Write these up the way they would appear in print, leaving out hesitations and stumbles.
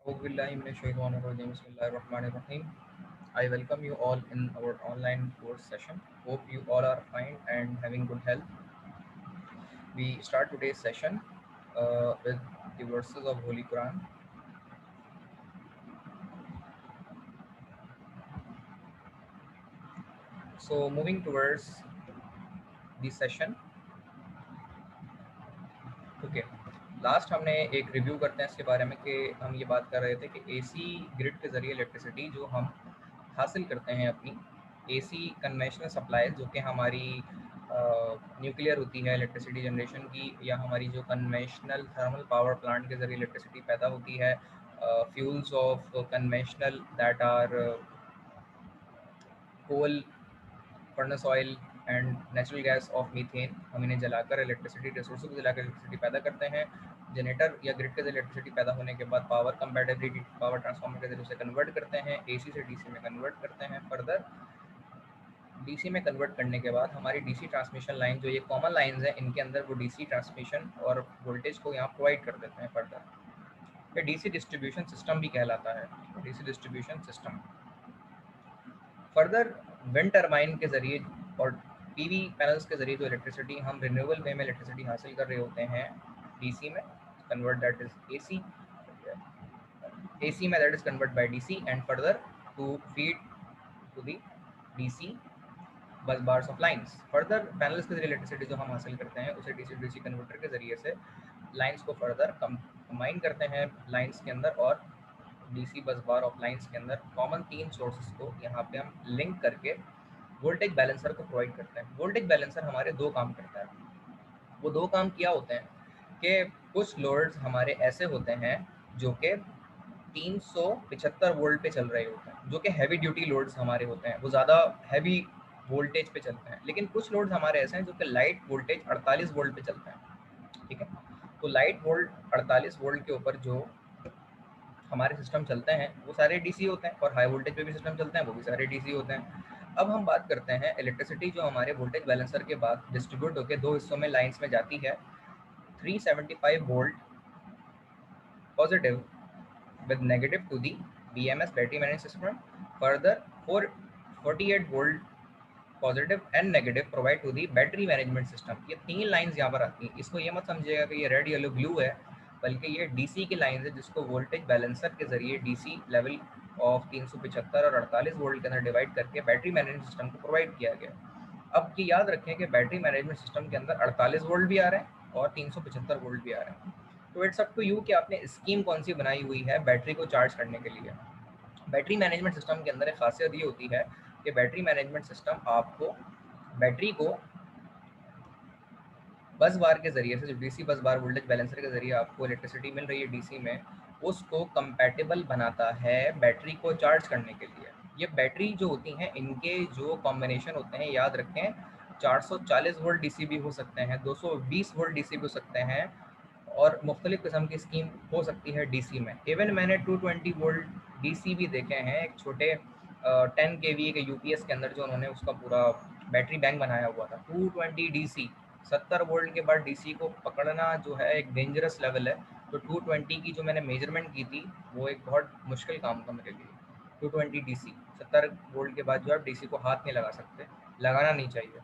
Bismillahirrahmanirrahim. I welcome you all in our online course session. Hope you all are fine and having good health. We start today's session with the verses of Holy Quran. So moving towards the session. Okay last हमने एक review करते हैं इसके बारे में कि हम ये बात कर रहे थे कि एसी ग्रिड के ज़रिए इलेक्ट्रिसिटी जो हम हासिल करते हैं अपनी एसी कन्वेंशनल सप्लाई जो कि हमारी न्यूक्लियर होती है इलेक्ट्रिसिटी जनरेशन की या हमारी जो कन्वेंशनल थर्मल पावर प्लांट के ज़रिए इलेक्ट्रिसिटी पैदा होती है fuels of conventional that are coal furnace oil and natural gas of methane हम इन्हें जलाकर इलेक्ट्रिसिटी रिसोर्स को जलाकर इलेक्ट्रिसिटी पैदा करते हैं जनरेटर या ग्रिड के जरिए इलेक्ट्रिसिटी पैदा होने के बाद पावर कंपैटिबिलिटी पावर ट्रांसफार्मर के जरिए उसे कन्वर्ट करते हैं एसी से डीसी में कन्वर्ट करते हैं फर्दर डीसी में कन्वर्ट करने के बाद हमारी डीसी ट्रांसमिशन लाइन जो ये कॉमन लाइंस हैं इनके अंदर वो डीसी ट्रांसमिशन और वोल्टेज को यहाँ प्रोवाइड कर देते हैं फर्दर ये डीसी डिस्ट्रीब्यूशन सिस्टम भी कहलाता है DC distribution system further wind turbine के जरिए और पीवी पैनल्स के जरिए जो इलेक्ट्रिसिटी हम रिन्यूएबल वे में इलेक्ट्रिसिटी हासिल कर रहे होते हैं डीसी में कन्वर्ट दैट इज एसी में that is convert by DC and further to feed to the DC bus bars of lines further panels के जरिए इलेक्ट्रिसिटी जो हम हासिल करते हैं उसे डीसी डीसी कन्वर्टर के जरिए से लाइंस को फर्दर कंबाइन करते हैं लाइंस के अंदर और DC bus bar of lines के अंदर कॉमन तीन सोर्सेज को यहाँ पे हम लिंक करके वोल्टेज बैलेंसर को प्रोवाइड करते हैं वोल्टेज बैलेंसर हमारे दो काम करता है वो दो काम क्या होते हैं कि कुछ लोड्स हमारे ऐसे होते हैं जो कि 375 वोल्ट पे चल रहे होते हैं जो कि हैवी ड्यूटी लोड्स हमारे होते हैं वो ज़्यादा हैवी वोल्टेज पे चलते हैं लेकिन कुछ लोड्स हमारे ऐसे हैं जो कि लाइट वोल्टेज 48 वोल्ट पे चलते हैं ठीक है तो लाइट वोल्ट 48 वोल्ट के ऊपर जो हमारे सिस्टम चलते हैं वो सारे डीसी होते हैं और हाई वोल्टेज पे भी सिस्टम चलते हैं वो भी सारे डीसी होते हैं अब हम बात करते हैं इलेक्ट्रिसिटी जो हमारे वोल्टेज बैलेंसर के बाद डिस्ट्रीब्यूट होकर दो हिस्सों में लाइंस में जाती है 375 volt positive with negative to the BMS battery management system. Further, 48 volt positive and negative provide to the battery management system ये तीन लाइंस यहाँ पर आती हैं इसको ये मत समझिएगा कि ये रेड येलो ब्लू है बल्कि ये डीसी की लाइंस है जिसको वोल्टेज बैलेंसर के जरिए डीसी लेवल ऑफ 375 और 48 वोल्ट के अंदर डिवाइड करके बैटरी मैनेजमेंट सिस्टम को प्रोवाइड किया गया अब ये याद रखें कि बैटरी मैनेजमेंट सिस्टम के अंदर 48 वोल्ट भी आ रहे हैं और 375 वोल्ट भी आ रहे हैं तो इट्स अप टू यू कि आपने स्कीम कौन सी बनाई हुई है बैटरी को चार्ज करने के लिए बैटरी मैनेजमेंट सिस्टम के अंदर एक खासियत ये होती है कि बैटरी मैनेजमेंट सिस्टम आपको बैटरी को बस बार के जरिए से जो डीसी बस बार वोल्टेज बैलेंसर के जरिए आपको इलेक्ट्रिसिटी मिल रही है डीसी में उसको कंपैटिबल बनाता है बैटरी को चार्ज करने के लिए ये बैटरी जो होती हैं इनके जो कॉम्बिनेशन होते हैं याद रखें 440 वोल्ट डीसी भी हो सकते हैं 220 वोल्ट डीसी भी हो सकते हैं और मुख्तलिफ किस्म की स्कीम हो सकती है डीसी में इवन मैंने 220 वोल्ट डीसी भी देखे हैं एक छोटे 10 केवी के यूपीएस के अंदर जो उन्होंने उसका पूरा बैटरी बैंक बनाया हुआ था 220 डीसी 70 वोल्ट के बाद डीसी को पकड़ना जो है एक डेंजरस लेवल है तो 220 की जो मैंने मेजरमेंट की थी वो एक बहुत मुश्किल काम था मेरे लिए 220 डीसी 70 वोल्ट के बाद जो है डीसी को हाथ नहीं लगा सकते लगाना नहीं चाहिए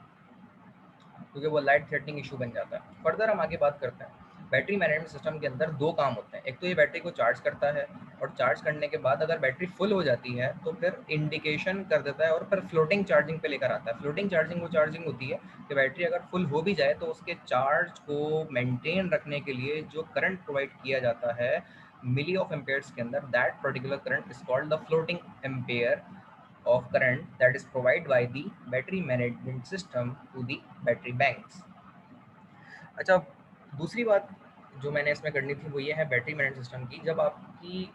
क्योंकि वो लाइट थ्रेटनिंग इशू बन जाता है फर्दर हम आगे बात करते हैं बैटरी मैनेजमेंट सिस्टम के अंदर दो काम होते हैं एक तो ये बैटरी को चार्ज करता है और चार्ज करने के बाद अगर बैटरी फुल हो जाती है तो फिर इंडिकेशन कर देता है और फिर फ्लोटिंग चार्जिंग पे लेकर आता है फ्लोटिंग चार्जिंग वो चार्जिंग होती है कि बैटरी अगर फुल हो भी जाए तो उसके चार्ज को मेंटेन रखने के लिए जो करंट प्रोवाइड किया जाता है मिली ऑफ एम्पेयर्स के अंदर that particular current is called the floating ampere of current that is provided by the battery management system to the battery banks. अच्छा दूसरी बात जो मैंने इसमें करनी थी वो ये है बैटरी मैनेजमेंट सिस्टम की जब आपकी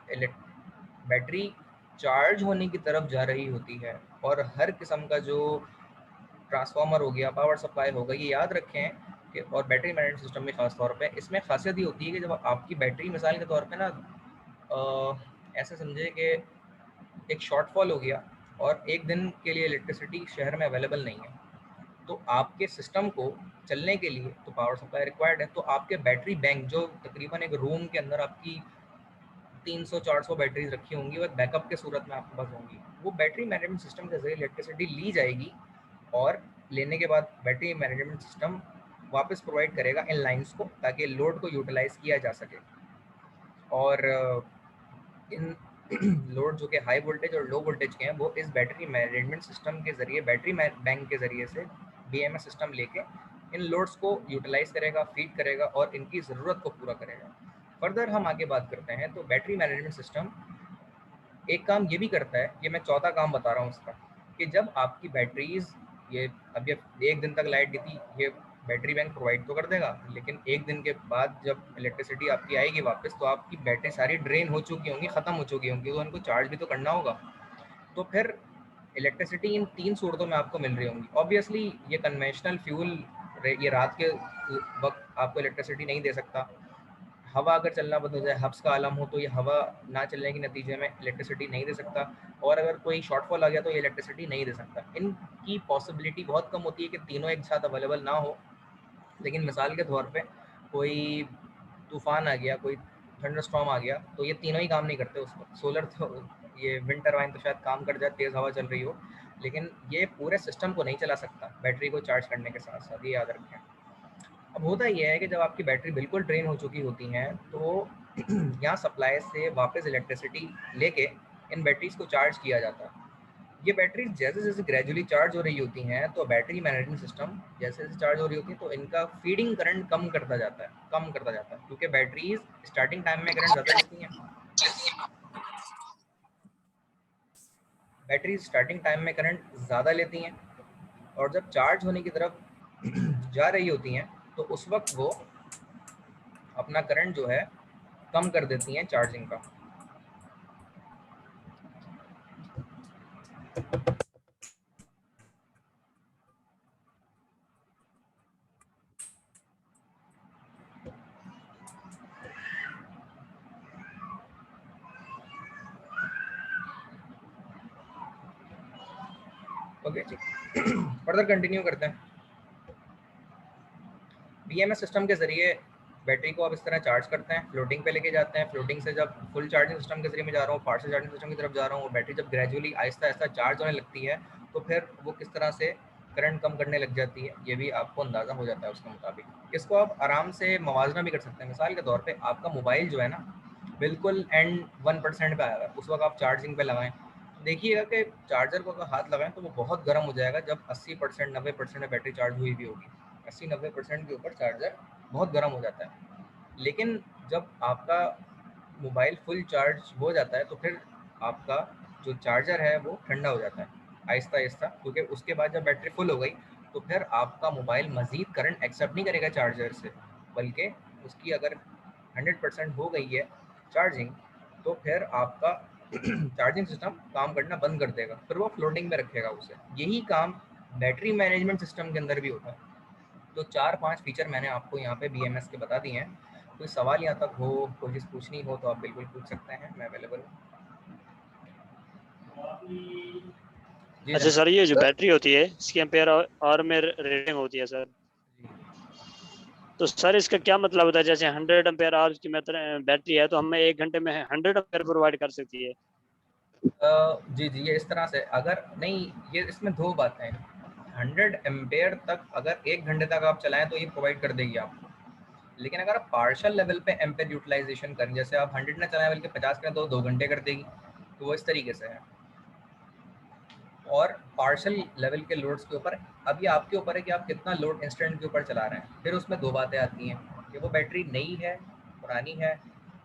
बैटरी चार्ज होने की तरफ जा रही होती है और हर किस्म का जो ट्रांसफार्मर हो गया पावर सप्लाई होगा ये याद रखें कि और बैटरी मैनेजमेंट सिस्टम में खास तौर पे इसमें खासियत ये होती है कि जब आपकी बैटरी मिसाल के तौर पे ना ऐसे समझे कि एक शॉर्टफॉल हो गया और एक दिन के लिए इलेक्ट्रिसिटी शहर में अवेलेबल नहीं है तो आपके सिस्टम को चलने के लिए तो पावर सप्लाई रिक्वायर्ड है तो आपके बैटरी बैंक जो तकरीबन एक रूम के अंदर आपकी 300-400 बैटरीज रखी होंगी, वो बैकअप के सूरत में आपके पास होंगी। वो बैटरी मैनेजमेंट सिस्टम के जरिए इलेक्ट्रिसिटी ली जाएगी और लेने के बाद बैटरी मैनेजमेंट सिस्टम वापस प्रोवाइड करेगा इन लाइंस को, ताकि लोड को यूटिलाइज किया जा सके। और इन लोड जो कि हाई वोल्टेज और लो वोल्टेज के हैं, वो इस बैटरी मैनेजमेंट सिस्टम के जरिए, बैटरी बैंक के जरिए से BMS सिस्टम लेके इन लोड्स को यूटिलाइज करेगा, फीड करेगा और इनकी ज़रूरत को पूरा करेगा। फर्दर हम आगे बात करते हैं तो बैटरी मैनेजमेंट सिस्टम एक काम ये भी करता है, ये मैं चौथा काम बता रहा हूँ उसका, कि जब आपकी बैटरीज ये अब ये 1 दिन तक लाइट दी थी, ये बैटरी बैंक प्रोवाइड तो कर देगा, लेकिन 1 दिन के बाद जब इलेक्ट्रिसिटी आपकी आएगी वापस, तो आपकी बैटरी सारी ड्रेन हो चुकी होंगी, ख़त्म हो चुकी होंगी, तो उनको चार्ज भी तो करना होगा। तो फिर इलेक्ट्रिसिटी इन 3 सूरतों में आपको मिल रही होंगी। ऑब्वियसली ये कन्वेंशनल फ्यूल ये रात के वक्त आपको इलेक्ट्रिसिटी नहीं दे सकता। हवा अगर चलना बंद हो जाए, हब्स का आलम हो, तो ये हवा ना चलने के नतीजे में इलेक्ट्रिसिटी नहीं दे सकता, और अगर कोई शॉर्टफॉल आ गया तो ये इलेक्ट्रिसिटी नहीं दे सकता। इनकी पॉसिबिलिटी बहुत कम होती है कि तीनों एक साथ अवेलेबल ना हो, लेकिन मिसाल के तौर पे कोई तूफान आ गया, कोई थंडरस्टॉर्म आ गया, तो ये तीनों ही काम नहीं करते उस वक्त। सोलर तो ये विंड टरबाइन तो शायद काम कर जाए, तेज़ हवा चल रही हो, लेकिन ये पूरे सिस्टम को नहीं चला सकता बैटरी को चार्ज करने के साथ साथ, ये याद रखें। अब होता ये है कि जब आपकी बैटरी बिल्कुल ड्रेन हो चुकी होती हैं, तो यहाँ सप्लाई से वापस इलेक्ट्रिसिटी लेके इन बैटरीज को चार्ज किया जाता है। ये बैटरीज जैसे जैसे ग्रेजुअली चार्ज हो रही होती हैं, तो बैटरी मैनेजमेंट सिस्टम जैसे जैसे चार्ज हो रही होती है, तो इनका फीडिंग करंट कम करता जाता है, क्योंकि बैटरीज स्टार्टिंग टाइम में करंट ज़्यादा लेती हैं। बैटरीज स्टार्टिंग टाइम में करंट ज़्यादा लेती हैं, और जब चार्ज होने की तरफ जा रही होती हैं, तो उस वक्त वो अपना करंट जो है कम कर देती हैं चार्जिंग का। ओके ठीक, फर्दर कंटिन्यू करते हैं। BMS सिस्टम के ज़रिए बैटरी को आप इस तरह चार्ज करते हैं, फ्लोटिंग पे लेके जाते हैं। फ्लोटिंग से जब फुल चार्जिंग सिस्टम के जरिए मैं जा रहा हूँ, पार्शियल चार्जिंग सिस्टम की तरफ जा रहा हूँ, और बैटरी जब ग्रेजुअली आहिस्ता आहिस्ता चार्ज होने लगती है, तो फिर वो किस तरह से करंट कम करने लग जाती है, ये भी आपको अंदाज़ा हो जाता है उसके मुताबिक। इसको आप आराम से मवाजना भी कर सकते हैं। मिसाल के तौर पर आपका मोबाइल जो है ना बिल्कुल एंड 1% पे आया है, उस वक्त आप चार्जिंग पे लगाएं, देखिएगा कि चार्जर को अगर हाथ लगाएं तो वो बहुत गर्म हो जाएगा जब 80% 90% में बैटरी चार्ज हुई भी होगी। 80-90% के ऊपर चार्जर बहुत गर्म हो जाता है। लेकिन जब आपका मोबाइल फुल चार्ज हो जाता है, तो फिर आपका जो चार्जर है वो ठंडा हो जाता है आहिस्ता आहिस्ता, क्योंकि उसके बाद जब बैटरी फुल हो गई, तो फिर आपका मोबाइल मज़ीद करंट एक्सेप्ट नहीं करेगा चार्जर से, बल्कि उसकी अगर 100% हो गई है चार्जिंग, तो फिर आपका चार्जिंग सिस्टम काम करना बंद कर देगा, फिर वो फ्लोटिंग में रखेगा उसे। यही काम बैटरी मैनेजमेंट सिस्टम के अंदर भी होता है। तो 4-5 फीचर मैंने आपको यहाँ पे BMS के बता दिए हैं। कोई सवाल यहाँ तक हो, कोई चीज़ पूछनी हो, तो आप बिल्कुल पूछ सकते हैं, मैं अवेलेबल हूँ। जी अच्छा जनाब। सर, ये जो बैटरी होती है इसकी एम्पेयर आवर में रेटिंग होती है सर, तो सर इसका क्या मतलब होता है? जैसे 100 एम्पेयर आवर की बैटरी है, तो हमें 1 घंटे में 100 एम्पेयर प्रोवाइड कर सकती है? जी जी, ये इस तरह से अगर नहीं, ये इसमें दो बातें हैं। 100 एम्पेयर तक अगर 1 घंटे तक आप चलाएं तो ये प्रोवाइड कर देगी आपको, लेकिन अगर आप पार्शियल लेवल पे एम्पेयर यूटिलाइजेशन करें, जैसे आप 100 ना चलाएं बल्कि 50 करें, तो 2 घंटे कर देगी, तो वो इस तरीके से है। और पार्शियल लेवल के लोड्स के ऊपर अब ये आपके ऊपर है कि आप कितना लोड इंस्टेंट के ऊपर चला रहे हैं। फिर उसमें दो बातें आती हैं कि वो बैटरी नई है, पुरानी है,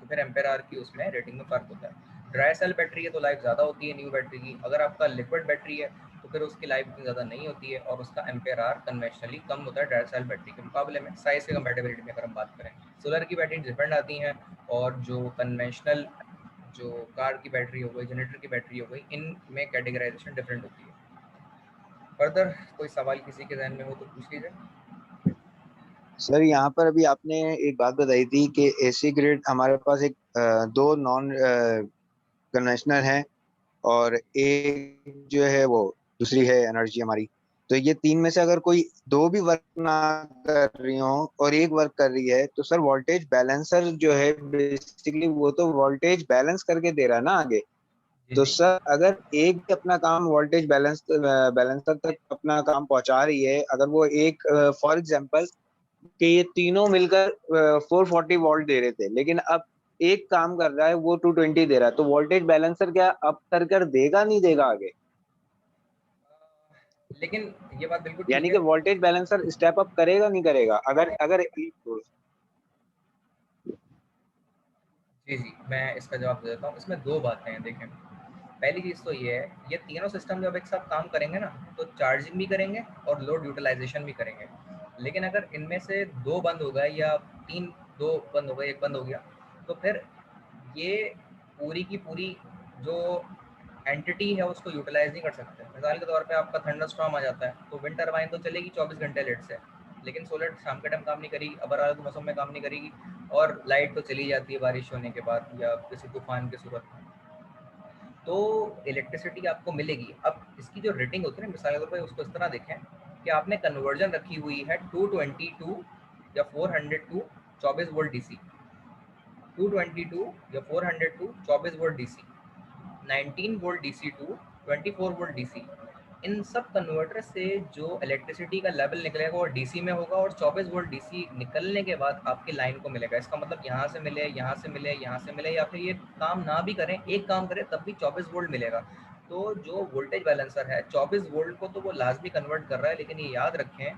तो फिर एम्पेयर आवर की उसमें रेटिंग में फ़र्क होता है। ड्राई सेल बैटरी है तो लाइफ ज़्यादा होती है न्यू बैटरी की। अगर आपका लिक्विड बैटरी है तो फिर उसकी लाइफ इतनी ज़्यादा नहीं होती है, और उसका एम्पेयर आवर कन्वेंशनली कम होता है ड्राई सेल बैटरी के मुकाबले में, साइज़ के कंपैटिबिलिटी में अगर हम बात करें। सोलर की बैटरी डिफरेंट आती हैं, और जो कन्वेंशनल जो कार की बैटरी हो गई, जनरेटर की बैटरी हो गई, इनमें कैटेगराइजेशन डिफरेंट होती है। फर्दर कोई सवाल किसी के जहन में हो तो पूछ लीजिए। सर यहाँ पर अभी आपने एक बात बताई थी कि एसी ग्रिड हमारे पास एक दो नॉन कन्वेंशनल है, और एक जो है वो दूसरी है एनर्जी हमारी। तो तो ये तीन में से अगर कोई दो भी वर्क ना कर रही हो और एक वर्क कर रही है, तो सर वोल्टेज बैलेंसर जो है बेसिकली वो तो वोल्टेज बैलेंस करके दे रहा है ना आगे। जी तो जी। सर अगर एक भी अपना काम वोल्टेज बैलेंसर तक अपना काम पहुंचा रही है, अगर वो एक फॉर एग्जांपल कि ये तीनों मिलकर 440 वोल्ट दे रहे थे, लेकिन अब एक काम कर रहा है वो 220 दे रहा है, तो वोल्टेज बैलेंसर क्या अप कर देगा नहीं देगा आगे? लेकिन ये बात बिल्कुल ठीक यानी कि है। वोल्टेज बैलेंसर स्टेप अप करेगा नहीं करेगा अगर अगर जी जी, मैं इसका जवाब दे देता हूँ। इसमें दो बातें हैं, देखें। पहली चीज़ तो ये है, ये तीनों सिस्टम जब एक साथ काम करेंगे ना, तो चार्जिंग भी करेंगे और लोड यूटिलाइजेशन भी करेंगे। लेकिन अगर इनमें से दो बंद हो गए या तीन, दो बंद हो गए, एक बंद हो गया, तो फिर ये पूरी की पूरी जो एंटिटी है उसको यूटिलाइज नहीं कर सकते। मिसाल के तौर पे आपका थंडर स्टॉर्म आ जाता है, तो विंड टर्बाइन तो चलेगी 24 घंटे लेट से, लेकिन सोलर शाम के टाइम काम नहीं करेगी, अबर के मौसम में काम नहीं करेगी, और लाइट तो चली जाती है बारिश होने के बाद या किसी तूफान की सूरत में। तो इलेक्ट्रिसिटी आपको मिलेगी। अब इसकी जो रेटिंग होती है ना, मिसाल के तौर पर उसको इस तरह देखें कि आपने कन्वर्जन रखी हुई है 222 या 400 टू 24 वोल्ट डीसी, 222 या 400 to 24 volt DC, 19 volt DC to 24 volt DC. इन सब कन्वर्टर से जो इलेक्ट्रिसिटी का लेवल निकलेगा वो डीसी में होगा, और 24 वोल्ट डीसी निकलने के बाद आपकी लाइन को मिलेगा। इसका मतलब यहाँ से मिले, यहाँ से मिले, यहाँ से मिले, या फिर ये काम ना भी करें, एक काम करें तब भी 24 वोल्ट मिलेगा। तो जो वोल्टेज बैलेंसर है 24 वोल्ट को तो वो लाजमी कन्वर्ट कर रहा है, लेकिन ये याद रखें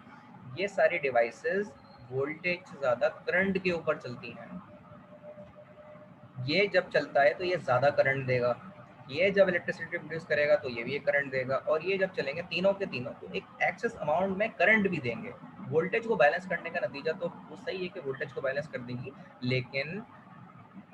ये सारी डिवाइसेस वोल्टेज से ज़्यादा करंट के ऊपर चलती हैं। ये जब चलता है तो ये ज़्यादा करंट देगा, ये जब इलेक्ट्रिसिटी प्रोड्यूस करेगा तो ये भी एक करंट देगा, और ये जब चलेंगे तीनों के तीनों तो एक एक्सेस अमाउंट में करंट भी देंगे। वोल्टेज को बैलेंस करने का नतीजा तो वो सही है कि वोल्टेज को बैलेंस कर देंगी, लेकिन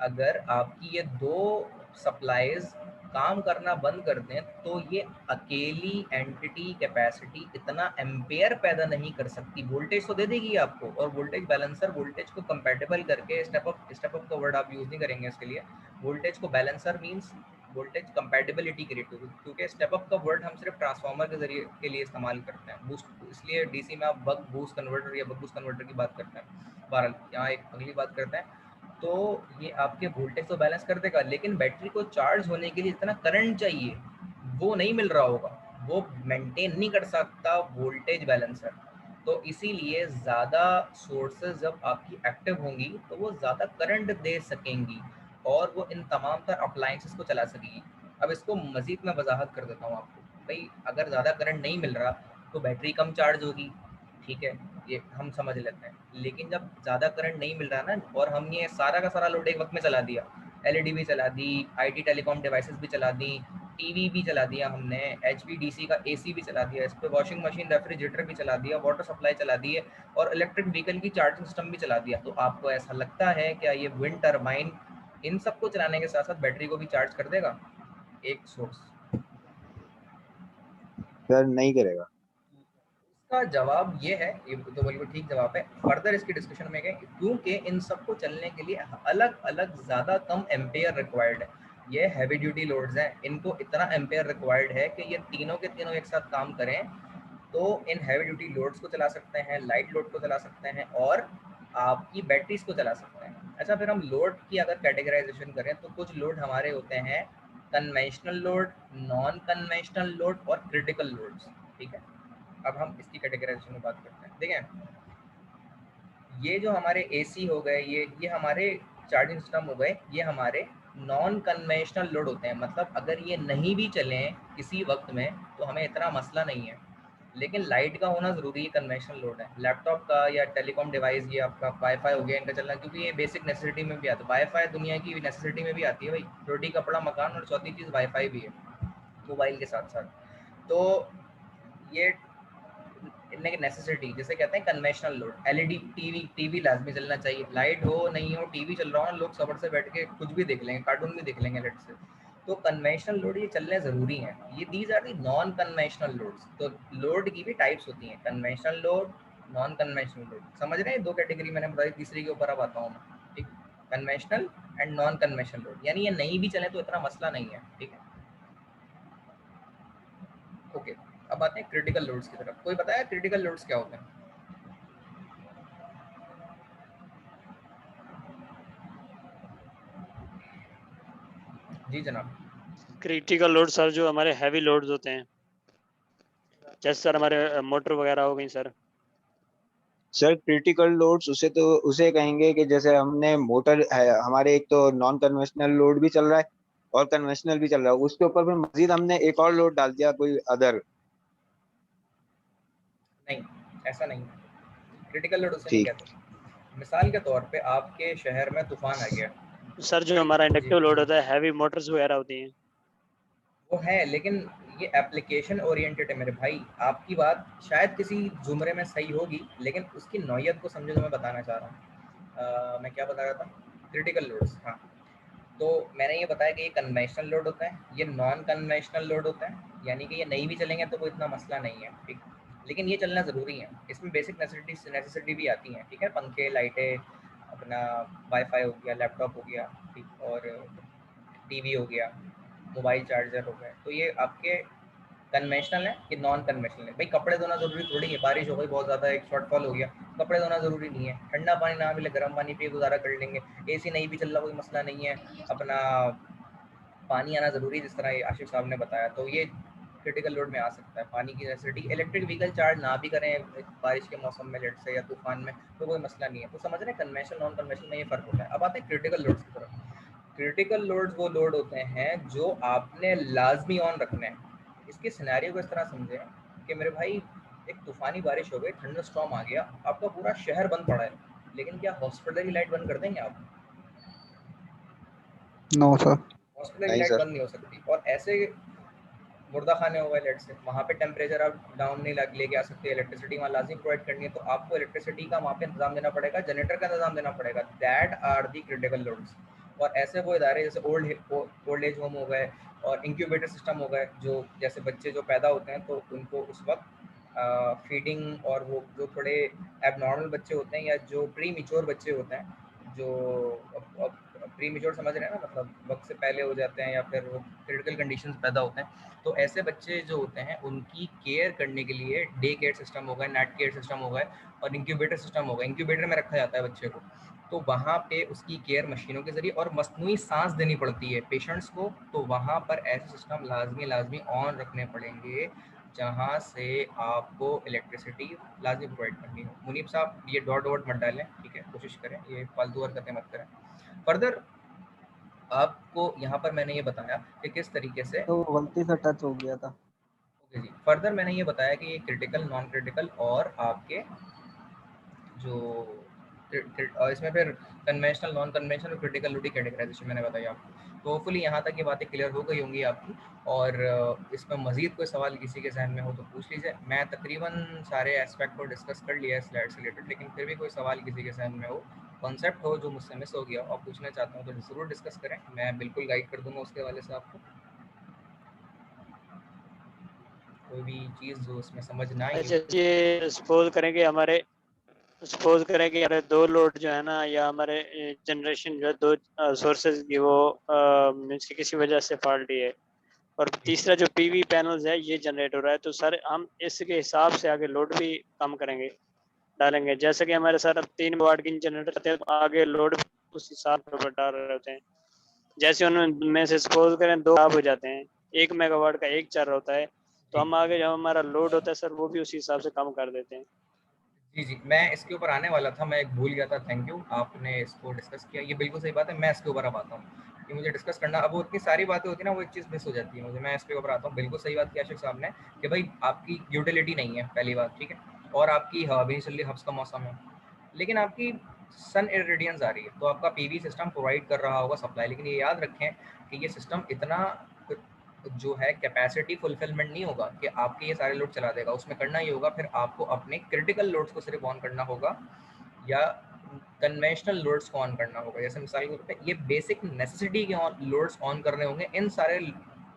अगर आपकी ये दो सप्लाईज काम करना बंद कर दें तो ये अकेली एंटिटी कैपेसिटी इतना एम्पेयर पैदा नहीं कर सकती। वोल्टेज तो दे देगी आपको, और वोल्टेज बैलेंसर वोल्टेज को कंपैटिबल करके, स्टेप अप का वर्ड आप यूज़ नहीं करेंगे इसके लिए, वोल्टेज को बैलेंसर मींस वोल्टेज कंपैटिबिलिटी के लिए, क्योंकि स्टेप अप का वर्ड हम सिर्फ ट्रांसफार्मर के जरिए के लिए इस्तेमाल करते हैं, बूस्ट, इसलिए डीसी में आप बक बूस्ट कन्वर्टर या बक बूस्ट कन्वर्टर की बात करते हैं। बहरहाल यहाँ एक अगली बात करते हैं। तो ये आपके वोल्टेज तो बैलेंस कर देगा, लेकिन बैटरी को चार्ज होने के लिए जितना करंट चाहिए वो नहीं मिल रहा होगा, वो मेंटेन नहीं कर सकता वोल्टेज बैलेंसर। तो इसीलिए ज़्यादा सोर्सेज जब आपकी एक्टिव होंगी तो वो ज़्यादा करंट दे सकेंगी, और वो इन तमाम तर अप्लाइंसेस को चला सकेगी। अब इसको मज़ीद मैं वजाहत कर देता हूँ आपको। भाई अगर ज़्यादा करंट नहीं मिल रहा तो बैटरी कम चार्ज होगी, ठीक है, ये हम समझ लेते हैं। लेकिन जब ज़्यादा करंट नहीं मिल रहा ना, और हम ये सारा का सारा लोड एक वक्त में चला दिया, एलईडी भी चला दी, आईटी टेलीकॉम डिवाइसेस भी चला दी, टीवी भी चला दिया हमने, एचवीडीसी का एसी भी चला दिया, इस पर वॉशिंग मशीन, रेफ्रिजरेटर भी चला दिया, वाटर सप्लाई चला दी है, और इलेक्ट्रिक व्हीकल की चार्जिंग सिस्टम भी चला दिया, तो आपको ऐसा लगता है क्या ये विंड टर्बाइन इन सबको चलाने के साथ साथ बैटरी को भी चार्ज कर देगा एक सोर्स? सर नहीं करेगा। इसका जवाब ये है, ये तो बिल्कुल ठीक जवाब है। फर्दर इसकी डिस्कशन में गए, क्योंकि इन सबको चलने के लिए अलग अलग ज़्यादा कम एम्पेयर रिक्वायर्ड है। ये हैवी ड्यूटी लोड्स हैं, इनको इतना एम्पेयर रिक्वायर्ड है कि ये तीनों के तीनों एक साथ काम करें तो इन हैवी ड्यूटी लोड्स को चला सकते हैं, लाइट लोड को चला सकते हैं, और आपकी बैटरीज को चला सकते हैं। अच्छा, फिर हम लोड की अगर कैटेगराइजेशन करें तो कुछ लोड हमारे होते हैं conventional load, non conventional load और क्रिटिकल लोड्स, ठीक है। अब हम इसकी कैटेगराइजेशन में बात करते हैं। देखें, ये जो हमारे एसी हो गए, ये हमारे चार्जिंग सिस्टम हो गए, ये हमारे नॉन कन्वेंशनल लोड होते हैं। मतलब अगर ये नहीं भी चलें किसी वक्त में तो हमें इतना मसला नहीं है, लेकिन लाइट का होना ज़रूरी है, कन्वेंशनल लोड है। लैपटॉप का या टेलीकॉम डिवाइस, ये आपका वाईफाई हो गया, इनका चलना, क्योंकि ये बेसिक नेसेसिटी में भी आता है। वाईफाई दुनिया की नेसेसिटी में भी आती है भाई, रोटी कपड़ा मकान, और चौथी चीज़ वाईफाई भी है मोबाइल के साथ साथ। तो ये इनमें की नेसेसिटी जिसे कहते हैं कन्वेंशनल लोड। एलईडी टीवी लाजमी चलना चाहिए, लाइट हो नहीं हो, टीवी चल रहा हो, लोग सबर से बैठ के कुछ भी देख लेंगे, कार्टून भी देख लेंगे लेट से। तो कन्वेंशनल लोड ये चलने ज़रूरी हैं। ये these are the non conventional loads. तो लोड की भी टाइप्स होती हैं, conventional load, non conventional load. समझ रहे हैं, दो कैटेगरी मैंने बताई, तीसरी के ऊपर अब आता हूँ मैं, ठीक। Conventional and non conventional load, यानी ये नहीं भी चले तो इतना मसला नहीं है, ठीक है, ओके। अब आते हैं क्रिटिकल लोड्स की तरफ। कोई बताया क्रिटिकल लोड्स क्या होते हैं? जी जनाब। क्रिटिकल लोड सर जो हमारे हैवी लोड्स होते हैं, जैसे सर हमारे मोटर वगैरह हो गई सर। सर क्रिटिकल लोड्स उसे कहेंगे कि जैसे हमने मोटर है हमारे, एक तो नॉन कन्वेंशनल लोड भी चल रहा है और कन्वेंशनल भी चल रहा है, उसके ऊपर में मजीद हमने एक और लोड डाल दिया, कोई अदर। नहीं, ऐसा नहीं है। क्रिटिकल लोड उसे नहीं ठीक। कहते। मिसाल के तौर पे आपके शहर में तूफान आ गया। सर जो हमारा जी इंडक्टिव लोड जी। होता है, हैवी मोटर्स वगैरह होती हैं। वो है, लेकिन ये एप्लीकेशन ओरिएंटेड है मेरे भाई। आपकी बात शायद किसी जुमरे में सही होगी, लेकिन उसकी नौयत को समझो जो मैं बताना चाह रहा हूँ। मैं क्या बता रहा था? क्रिटिकल लोड्स, हाँ। तो मैंने ये बताया कि ये कन्वेंशनल लोड होता है, ये नॉन कन्वेंशनल लोड होता है, यानी कि ये नहीं भी चलेंगे तो कोई इतना मसला नहीं है, ठीक। लेकिन ये चलना ज़रूरी है, इसमें बेसिक नेसेसिटी भी आती हैं, ठीक है। पंखे, लाइटें, अपना वाईफाई हो गया, लैपटॉप हो गया, ठीक, और टीवी हो गया, मोबाइल चार्जर हो गए। तो ये आपके कन्वेंशनल है, कि नॉन कन्वेंशनल है। भाई कपड़े धोना ज़रूरी थोड़ी है, बारिश हो गई बहुत ज़्यादा, एक शॉर्टफॉल हो गया, कपड़े धोना ज़रूरी नहीं है। ठंडा पानी ना मिले, गर्म पानी पिए गुजारा कर लेंगे। एसी नहीं भी चल रहा, कोई मसला नहीं है। अपना पानी आना ज़रूरी है, जिस तरह ये आशिफ साहब ने बताया, तो ये क्रिटिकल लोड में आ सकता है। पानी की नेसेसिटी, इलेक्ट्रिक व्हीकल चार्ज ना भी करें बारिश के मौसम में लेट से या तूफान में, तो कोई मसला नहीं है। तो समझ रहे हैं कन्वेंशनल नॉन कन्वेंशनल में ये फ़र्क होता है। अब आते हैं क्रिटिकल लोड्स की तरफ। क्रिटिकल लोड्स वो लोड होते हैं जो आपने लाजमी ऑन रखने हैं। इसके सिनेरियो को इस तरह समझें कि मेरे भाई एक तूफानी बारिश हो गई, थंडर स्टॉर्म आ गया, आपका पूरा शहर बंद पड़ा है, लेकिन क्या हॉस्पिटल की लाइट बंद कर देंगे आप? No sir. हॉस्पिटल की नहीं लाइट सर। बंद नहीं हो सकती। और ऐसे मुर्दा खाने हो गए लेट से, वहाँ पे टेम्परेचर आप डाउन नहीं लेके आ सकते, इलेक्ट्रिसिटी वहाँ लाजमी प्रोवाइड करनी है, तो आपको इलेक्ट्रिसिटी का वहाँ पे इंतजाम देना पड़ेगा, जनरेटर का इंतजाम देना पड़ेगा। That are the critical loads. और ऐसे वो इदारे जैसे ओल्ड एज होम हो गए और इंक्यूबेटर सिस्टम हो गए, जो जैसे बच्चे जो पैदा होते हैं तो उनको उस वक्त फीडिंग, और वो जो थोड़े एबनॉर्मल बच्चे होते हैं या जो प्री मिच्योर बच्चे होते हैं, जो प्री मिच्योर समझ रहे हैं ना, मतलब वक्त से पहले हो जाते हैं या फिर वो क्रिटिकल कंडीशंस पैदा होते हैं, तो ऐसे बच्चे जो होते हैं उनकी केयर करने के लिए डे केयर सिस्टम हो गए, नाइट केयर सिस्टम हो गए और इंक्यूबेटर सिस्टम हो गए। इंक्यूबेटर में रखा जाता है बच्चे को, तो वहाँ पे उसकी केयर मशीनों के ज़रिए और मसनूई सांस देनी पड़ती है पेशेंट्स को, तो वहाँ पर ऐसे सिस्टम लाजमी ऑन रखने पड़ेंगे जहाँ से आपको इलेक्ट्रिसिटी लाजमी प्रोवाइड करनी हो। मुनीब साहब ये डॉट डॉट मत डालें, ठीक है, कोशिश करें, ये फालतू हरकतें मत करें। फर्दर आपको यहाँ पर मैंने ये बताया कि किस तरीके से, तो वो गलती से टच हो गया था। ओके जी, फर्दर मैंने ये बताया कि ये क्रिटिकल, नॉन क्रिटिकल और आपके जो इसमें फिर कन्वेंशनल, नॉन कन्वेंशनल और क्रिटिकल लोड की कैटेगराइजेशन मैंने बताई आपको। तो होपफुली यहाँ तक ये बातें क्लियर हो गई होंगी आपकी। और इसमें मज़ीद कोई सवाल किसी के जहन में हो तो पूछ लीजिए। मैं तकरीबन सारे एस्पेक्ट को डिस्कस कर लिया है स्लाइड से रिलेटेड, लेकिन फिर भी कोई सवाल किसी के जहन में हो, कॉन्सेप्ट हो जो मुझसे मिस हो गया और पूछना चाहता हूँ, तो ज़रूर डिस्कस करें, मैं बिल्कुल गाइड कर दूँगा उसके हवाले से आपको। कोई भी चीज़ जो उसमें समझ ना आई अच्छा, हो। ये सपोज करें कि हमारे दो लोड जो है ना, या हमारे जनरेशन जो है दो सोर्सेज की, वो मीन्स की किसी वजह से फॉल्टी है, और तीसरा जो पीवी पैनल्स है ये जनरेट हो रहा है, तो सर हम इसके हिसाब से आगे लोड भी कम करेंगे, डालेंगे। जैसे कि हमारे सर अब 3 वाट की जनरेटर थे, तो आगे लोड उस हिसाब पर डाल रहे होते हैं। जैसे उनमें से सपोज करें 2 खराब हो जाते हैं, 1 मेगावाट का 1 चल रहा होता है, तो जी हम आगे जब हमारा लोड होता है सर, वो भी उसी हिसाब से कम कर देते हैं। जी जी, मैं इसके ऊपर आने वाला था, मैं एक भूल गया था। थैंक यू, आपने इसको डिस्कस किया, ये बिल्कुल सही बात है। मैं इसके ऊपर अब आता हूँ कि मुझे डिस्कस करना, अब वो इतनी सारी बातें होती है ना, वो एक चीज़ मिस हो जाती है मुझे। मैं इसके ऊपर आता हूँ। बिल्कुल सही बात की आशिफ साहब ने कि भाई आपकी यूटिलिटी नहीं है, पहली बात, ठीक है, और आपकी हवा भी नहीं चल रही, हब्स का मौसम है, लेकिन आपकी सन इरेडियंस आ रही है, तो आपका पीवी सिस्टम प्रोवाइड कर रहा होगा सप्लाई। लेकिन ये याद रखें कि ये सिस्टम इतना जो है कैपेसिटी फुलफिलमेंट नहीं होगा कि आपके ये सारे लोड चला देगा। उसमें करना ये होगा, फिर आपको अपने क्रिटिकल लोड्स को सिर्फ ऑन करना होगा या कन्वेंशनल लोड्स को ऑन करना होगा। जैसे मिसाल के तौर पे ये बेसिक नेसेसिटी के लोड्स ऑन करने होंगे, इन सारे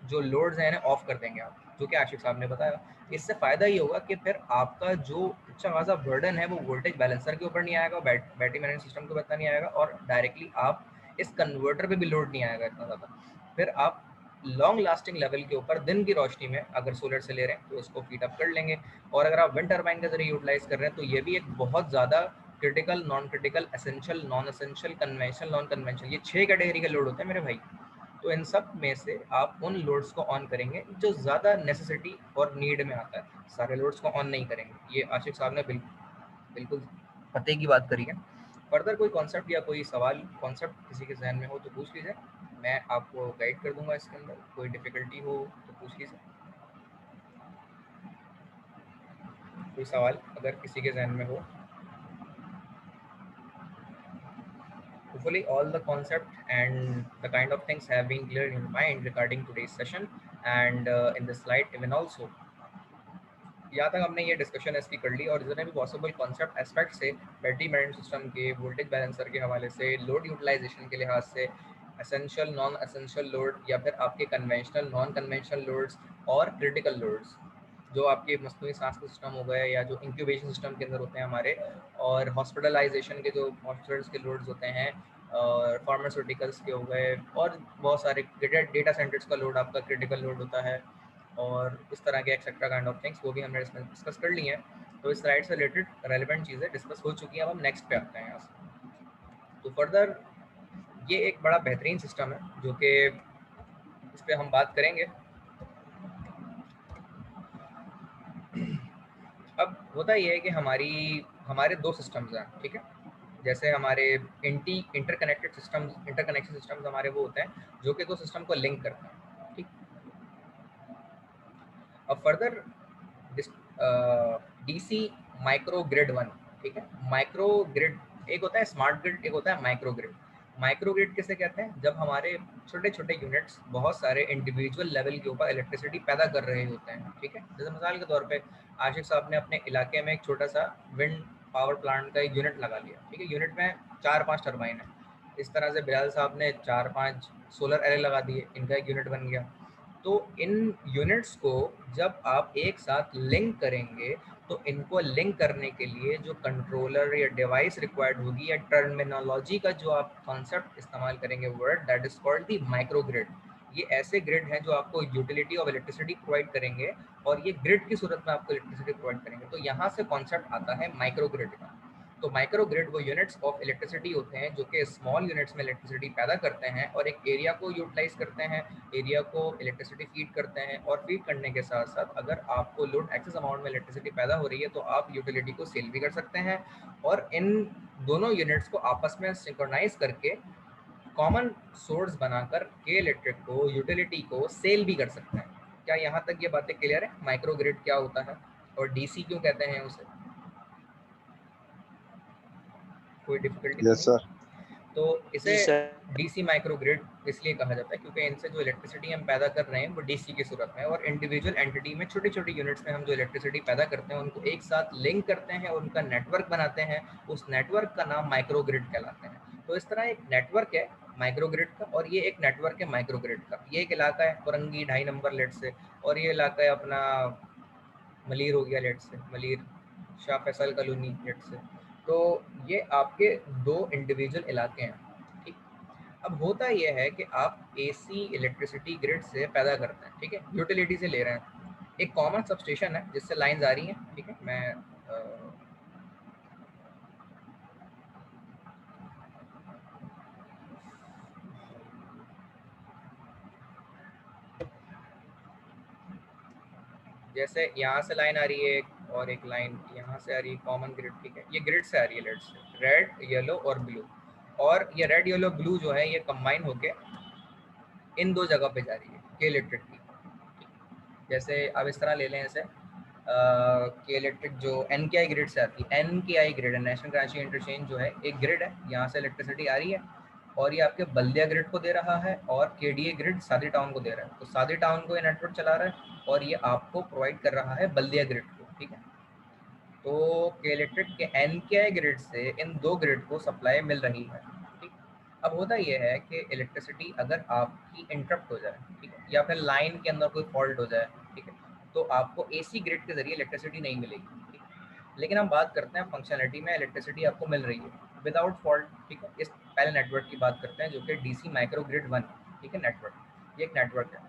जो लोड्स हैं इन्हें ऑफ कर देंगे आप, जो कि आशिफ साहब ने बताया। इससे फ़ायदा ये होगा कि फिर आपका जो अच्छा खासा बर्डन है वो वोल्टेज बैलेंसर के ऊपर नहीं आएगा, बैटरी मैनेजमेंट सिस्टम के ऊपर नहीं आएगा, और डायरेक्टली आप इस कन्वर्टर पे भी लोड नहीं आएगा इतना ज़्यादा। फिर आप लॉन्ग लास्टिंग लेवल के ऊपर दिन की रोशनी में अगर सोलर से ले रहे हैं तो उसको फीड अप कर लेंगे। और अगर आप विंड टर्बाइन के जरिए यूटिलाइज कर रहे हैं तो ये भी एक बहुत ज़्यादा critical, non critical, essential, non essential, conventional, non conventional, ये 6 कैटेगरी के लोड होते हैं मेरे भाई। तो इन सब में से आप उन लोड्स को ऑन करेंगे जो ज़्यादा नेसेसिटी और नीड में आता है, सारे लोड्स को ऑन नहीं करेंगे। ये आशिक साहब ने बिल्कुल पते की बात करी है। फर्दर कोई कॉन्सेप्ट या कोई सवाल, कॉन्सेप्ट किसी के जहन में हो तो पूछ लीजिए, मैं आपको गाइड कर दूंगा इसके अंदर। कोई डिफिकल्टी हो तो पूछ लीजिए। कोई सवाल अगर किसी के जहन में हो। Hopefully all the concept and the kind of things have been clear in your mind regarding today's session and in the slide even also. यहाँ तक हमने ये डिस्कशन इसकी कर ली और जितने भी पॉसिबल कॉन्सेप्ट एस्पेक्ट से, बैटरी मैनेजमेंट सिस्टम के, वोल्टेज बैलेंसर के हवाले से, लोड यूटिलाइजेशन के लिहाज से, एसेंशियल नॉन एसेंशियल लोड या फिर आपके कन्वेंशनल नॉन कन्वेंशनल लोड्स और क्रिटिकल लोड्स जो आपके मस्नूई सांस के सिस्टम हो गए या जो इंक्यूबेशन सिस्टम के अंदर होते हैं हमारे, और हॉस्पिटलाइजेशन के जो हॉस्पिटल्स के लोड्स होते हैं, और फार्मास्यूटिकल्स के हो गए, और बहुत सारे डेटा सेंटर्स का लोड आपका क्रिटिकल लोड होता है, और इस तरह के एक्सेट्रा काइंड ऑफ थिंग्स वो भी हमने इसमें डिस्कस कर ली हैं। तो इस स्लाइड से रिलेटेड रेलिवेंट चीज़ें डिस्कस हो चुकी हैं। अब हम नेक्स्ट पे आते हैं यहाँ से। तो फर्दर ये एक बड़ा बेहतरीन सिस्टम है जो कि इस पर हम बात करेंगे। अब होता ये है कि हमारे दो सिस्टम्स हैं, ठीक है। जैसे हमारे इंटरकनेक्शन सिस्टम्स हमारे वो होते हैं जो कि दो सिस्टम को लिंक करते हैं, ठीक। अब फर्दर डीसी माइक्रो ग्रिड 1, ठीक है। माइक्रो ग्रिड एक होता है स्मार्ट ग्रिड, एक होता है माइक्रो ग्रिड। माइक्रो ग्रिड किसे कहते हैं? जब हमारे छोटे छोटे यूनिट्स बहुत सारे इंडिविजुअल लेवल के ऊपर इलेक्ट्रिसिटी पैदा कर रहे होते हैं, ठीक है। जैसे मिसाल के तौर पे आशिक साहब ने अपने इलाके में एक छोटा सा विंड पावर प्लांट का एक यूनिट लगा लिया, ठीक है। यूनिट में 4-5 टर्बाइन है। इस तरह से बिलाल साहब ने 4-5 सोलर एरे लगा दिए, इनका एक यूनिट बन गया। तो इन यूनिट्स को जब आप एक साथ लिंक करेंगे तो इनको लिंक करने के लिए जो कंट्रोलर या डिवाइस रिक्वायर्ड होगी या टर्मिनोलॉजी का जो आप कॉन्सेप्ट इस्तेमाल करेंगे word, that is called the micro grid. ये ऐसे ग्रिड हैं जो आपको यूटिलिटी ऑफ इलेक्ट्रिसिटी प्रोवाइड करेंगे और ये ग्रिड की सूरत में आपको इलेक्ट्रिसिटी प्रोवाइड करेंगे। तो यहाँ से कॉन्सेप्ट आता है माइक्रो ग्रिड का। तो माइक्रो ग्रिड वो यूनिट्स ऑफ इलेक्ट्रिसिटी होते हैं जो कि स्मॉल यूनिट्स में इलेक्ट्रिसिटी पैदा करते हैं और एक एरिया को यूटिलाइज करते हैं, एरिया को इलेक्ट्रिसिटी फीड करते हैं। और फीड करने के साथ साथ अगर आपको लोड एक्सेस अमाउंट में इलेक्ट्रिसिटी पैदा हो रही है तो आप यूटिलिटी को सेल भी कर सकते हैं और इन दोनों यूनिट्स को आपस में सिंक्रोनाइज करके कॉमन सोर्स बनाकर के इलेक्ट्रिक को, यूटिलिटी को सेल भी कर सकते हैं। क्या यहाँ तक ये बातें क्लियर है? माइक्रो ग्रिड क्या होता है और डीसी क्यों कहते हैं उसे? कोई डिफिकल्टी तो नहीं? तो इसे डीसी माइक्रो ग्रिड इसलिए कहा जाता है क्योंकि इनसे जो इलेक्ट्रिसिटी हम पैदा कर रहे हैं वो डीसी की सूरत में, और इंडिविजुअल एंटिटी में छोटी छोटी यूनिट्स में हम जो इलेक्ट्रिसिटी पैदा करते हैं उनको एक साथ लिंक करते हैं और उनका नेटवर्क बनाते हैं। उस नेटवर्क का नाम माइक्रो ग्रिड कहलाते हैं। तो इस तरह एक नेटवर्क है माइक्रो ग्रिड का और ये एक नेटवर्क है माइक्रो ग्रिड का। ये एक इलाका है फरंगी 2.5 नंबर लेट से, और ये इलाका है अपना मलीर हो गया लेट से, मलीर शाह फैसल कॉलोनी लेट से। तो ये आपके दो इंडिविजुअल इलाके हैं, ठीक। अब होता यह है कि आप एसी इलेक्ट्रिसिटी ग्रिड से पैदा करते हैं, ठीक है, यूटिलिटी से ले रहे हैं। एक कॉमन सबस्टेशन है जिससे लाइंस आ रही हैं, ठीक है। मैं जैसे यहाँ से लाइन आ रही है एक और एक लाइन यहाँ से आ रही है, कॉमन ग्रिड, ठीक है। ये ग्रिड से आ रही है लेट से, रेड येलो और ब्लू, और ये रेड येलो ब्लू जो है ये कंबाइन होके इन दो जगह पे जा रही है के इलेक्ट्रिक की। जैसे अब इस तरह ले लें इसे के इलेक्ट्रिक जो NKI ग्रिड से आती है, NKI ग्रिड है, नेशनल कराची इंटरचेंज जो है, एक ग्रिड है, यहाँ से इलेक्ट्रिसिटी आ रही है और ये आपके बल्दिया ग्रिड को दे रहा है और KDA ग्रिड सादी टाउन को दे रहा है। तो सादी टाउन को ये नेटवर्क चला रहा है और ये आपको प्रोवाइड कर रहा है बल्दिया ग्रिड को, ठीक है। तो के इलेक्ट्रिक के NKI ग्रिड से इन दो ग्रिड को सप्लाई मिल रही है, ठीक। अब होता यह है कि इलेक्ट्रिसिटी अगर आपकी इंटरप्ट हो जाए, ठीक है, या फिर लाइन के अंदर कोई फॉल्ट हो जाए, ठीक है, तो आपको AC ग्रिड के जरिए इलेक्ट्रिसिटी नहीं मिलेगी, ठीक है। लेकिन हम बात करते हैं फंक्शनलिटी में, इलेक्ट्रिसिटी आपको मिल रही है विदाउट फॉल्ट, ठीक है। इस पहले नेटवर्क की बात करते हैं जो कि DC माइक्रो ग्रिड 1, ठीक है, नेटवर्क। ये एक नेटवर्क है।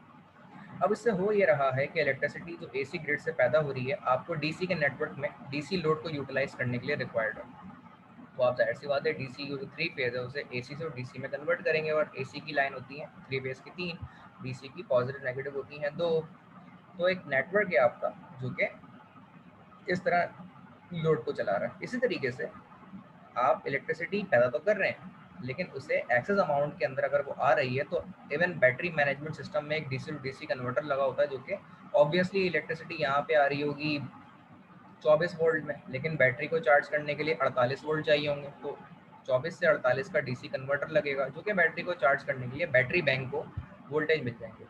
अब इससे हो ये रहा है कि इलेक्ट्रिसिटी जो एसी ग्रिड से पैदा हो रही है आपको डीसी के नेटवर्क में डीसी लोड को यूटिलाइज करने के लिए रिक्वायर्ड है। तो आप जाहिर सी बात है डीसी जो 3 फेज है उसे एसी से डीसी में कन्वर्ट करेंगे, और एसी की लाइन होती है 3 फेज की 3, डीसी की पॉजिटिव नेगेटिव होती हैं 2। तो एक नेटवर्क है आपका जो कि इस तरह लोड को चला रहा है। इसी तरीके से आप इलेक्ट्रिसिटी पैदा तो कर रहे हैं, लेकिन उसे एक्सेस अमाउंट के अंदर अगर वो आ रही है तो इवन बैटरी मैनेजमेंट सिस्टम में एक डीसी टू डीसी कन्वर्टर लगा होता है जो कि ऑब्वियसली इलेक्ट्रिसिटी यहाँ पे आ रही होगी 24 वोल्ट में, लेकिन बैटरी को चार्ज करने के लिए 48 वोल्ट चाहिए होंगे, तो 24 से 48 का डीसी कन्वर्टर लगेगा जो कि बैटरी को चार्ज करने के लिए बैटरी बैंक को वोल्टेज मिल जाएंगे।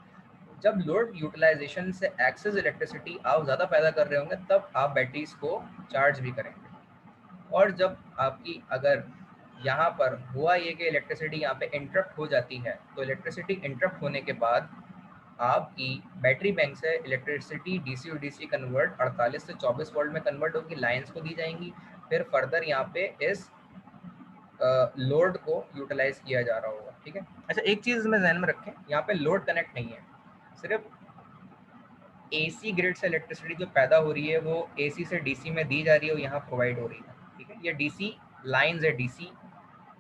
जब लोड यूटिलाइजेशन से एक्सेस इलेक्ट्रिसिटी आप ज़्यादा पैदा कर रहे होंगे तब आप बैटरीज को चार्ज भी करेंगे। और जब आपकी अगर यहाँ पर हुआ ये कि इलेक्ट्रिसिटी यहाँ पे इंटरप्ट हो जाती है, तो इलेक्ट्रिसिटी इंटरप्ट होने के बाद आपकी बैटरी बैंक से electricity DC to DC convert 48 से 24 वोल्ट में कन्वर्ट होगी, लाइंस को दी जाएंगी, फिर फर्दर यहाँ पे इस लोड को यूटिलाइज किया जा रहा होगा। ठीक है। अच्छा, एक चीज़ में ध्यान में रखें, यहाँ पे लोड कनेक्ट नहीं है, सिर्फ एसी ग्रिड से इलेक्ट्रिसिटी जो पैदा हो रही है वो एसी से डीसी में दी जा रही है और यहाँ प्रोवाइड हो रही है। ठीक है, ये डीसी लाइंस है, डीसी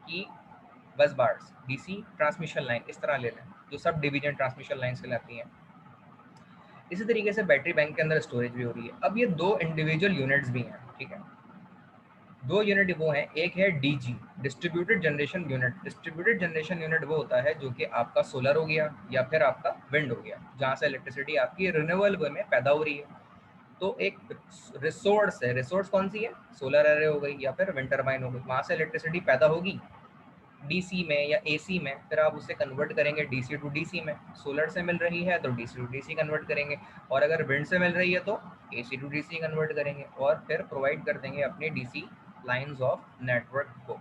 की बस बार्स, डीसी ट्रांसमिशन लाइन इस तरह ले लें, जो सब डिवीजन ट्रांसमिशन लाइन से लाती हैं। इसी तरीके से बैटरी बैंक के अंदर स्टोरेज भी हो रही है। अब ये दो इंडिविजुअल यूनिट्स भी हैं। ठीक है, दो यूनिट वो हैं, एक है DG distributed generation unit. Distributed generation unit वो होता है जो कि आपका सोलर हो गया या फिर आपका विंड हो गया, जहाँ से इलेक्ट्रिसिटी आपकी रिन्यूएबल वे में पैदा हो रही है। तो एक रिसोर्स है, रिसोर्स कौन सी है, सोलर एरे हो गई या फिर विंड टर्बाइन हो गई, वहाँ से इलेक्ट्रिसिटी पैदा होगी डीसी में या एसी में, फिर आप उसे कन्वर्ट करेंगे डीसी टू डीसी में। सोलर से मिल रही है तो डीसी टू डीसी कन्वर्ट करेंगे, और अगर विंड से मिल रही है तो एसी टू डीसी कन्वर्ट करेंगे, और फिर प्रोवाइड कर देंगे अपने डीसी लाइंस ऑफ नेटवर्क को।